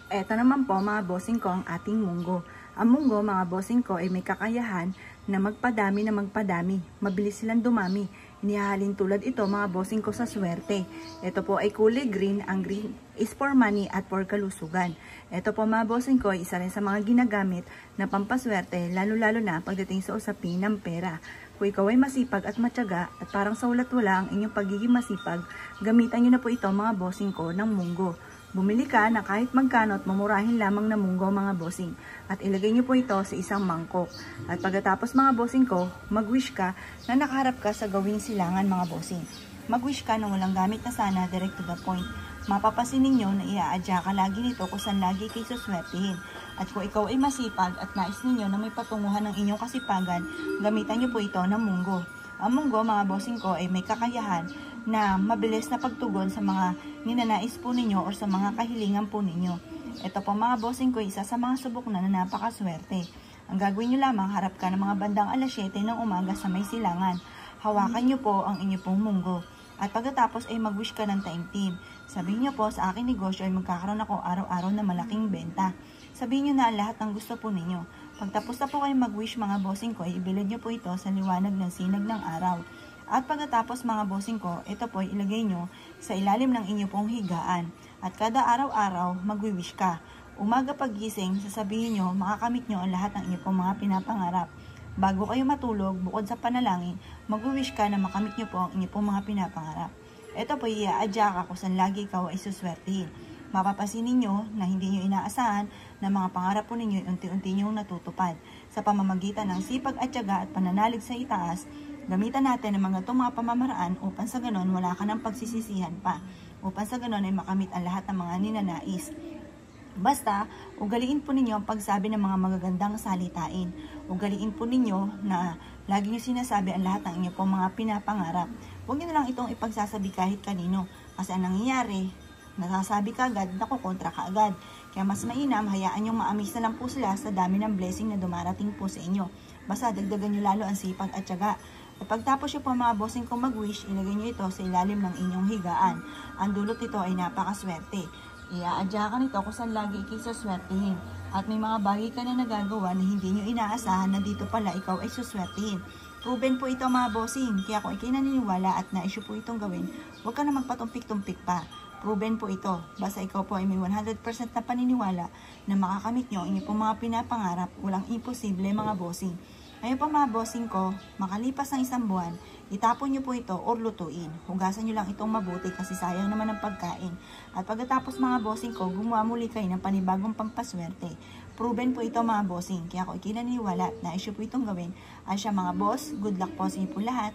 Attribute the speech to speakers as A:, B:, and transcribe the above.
A: Eto naman po mga bossing ko ang ating munggo. Ang munggo mga bossing ko ay may kakayahan na magpadami. Mabilis silang dumami. Inihahalin tulad ito mga bossing ko sa swerte. Ito po ay kulay green. Ang green is for money at for kalusugan. Ito po mga bossing ko ay isa rin sa mga ginagamit na pampaswerte lalo-lalo na pagdating sa usapin ng pera. Kung ikaw ay masipag at matyaga at parang sa ulat-wala ang inyong pagiging masipag, gamitan nyo na po ito mga bossing ko ng munggo. Bumili ka na kahit magkano at mamurahin lamang na munggo mga bossing at ilagay nyo po ito sa isang mangkok. At pagkatapos mga bossing ko, mag-wish ka na nakaharap ka sa gawing silangan mga bossing. Mag-wish ka na walang gamit na sana, direct to the point. Mapapasin ninyo na iaadya ka lagi nito kung saan lagi kayo suswertihin. At kung ikaw ay masipag at nais ninyo na may patunguhan ng inyong kasipagan, gamitan nyo po ito ng munggo. Ang munggo mga bossing ko ay may kakayahan na mabilis na pagtugon sa mga ninanais po ninyo o sa mga kahilingan po ninyo. Ito po mga bossing ko, isa sa mga subok na napakaswerte. Ang gagawin nyo lamang, harap ka ng mga bandang alas 7 ng umaga sa may silangan. Hawakan nyo po ang inyo pong munggo. At pagkatapos ay mag-wish ka ng taimtim. Sabihin nyo po, sa aking negosyo ay magkakaroon ako araw-araw na malaking benta. Sabihin nyo na lahat ng gusto po ninyo. Pagtapos na po kayo mag-wish mga bossing ko, ibilad nyo po ito sa liwanag ng sinag ng araw. At pagkatapos mga bossing ko, ito po ilagay nyo sa ilalim ng inyo pong higaan. At kada araw-araw, mag-wish ka. Umaga pagising, sasabihin nyo, makakamit nyo ang lahat ng inyo pong mga pinapangarap. Bago kayo matulog, bukod sa panalangin, mag-wish ka na makamit nyo po ang inyo pong mga pinapangarap. Ito po iaadya ka kung saan lagi ikaw ay suswertihin. Mapapasin ninyo na hindi nyo inaasahan na mga pangarap po ninyo unti-unti nyong natutupad. Sa pamamagitan ng sipag at tiyaga at pananalig sa itaas, gamitan natin ang mga itong mga pamamaraan upang sa ganon wala ka ng pagsisisihan pa. Upang sa ganon ay makamit ang lahat ng mga ninanais. Basta, ugaliin po ninyo ang pagsabi ng mga magagandang salitain. Ugaliin po ninyo na lagi nyo sinasabi ang lahat ng inyo pong mga pinapangarap. Huwag nyo na lang itong ipagsasabi kahit kanino. Kasi ang nangyayari, nasasabi ka agad, nakukontra ka agad. Kaya mas mainam, hayaan nyo maamis na lang po sila sa dami ng blessing na dumarating po sa inyo. Basta, dagdagan nyo lalo ang sipag at tiyaga. At pagtapos nyo po mga bossing kong mag-wish, ilagay nyo ito sa ilalim ng inyong higaan. Ang dulot nito ay napakaswerte. Iaadya ka nito kung saan lagi kayo suswertihin. At may mga bagay ka na nagagawa na hindi nyo inaasahan na dito pala ikaw ay suswertihin. Proven po ito mga bossing. Kaya kung ikay naniniwala at na-issue po itong gawin, huwag ka na magpatumpik-tumpik pa. Proven po ito. Basta ikaw po ay may 100% na paniniwala na makakamit nyo ang inyong pong mga pinapangarap. Walang imposible mga bossing. Ngayon po mga bossing ko, makalipas ng isang buwan, itapon nyo po ito or lutuin. Hugasan nyo lang itong mabuti kasi sayang naman ang pagkain. At pagkatapos mga bossing ko, gumawa muli kayo ng panibagong pampaswerte. Proven po ito mga bossing. Kaya kung ikinaniwala na issue po itong gawin, ay siya mga boss, good luck po sa inyo po lahat.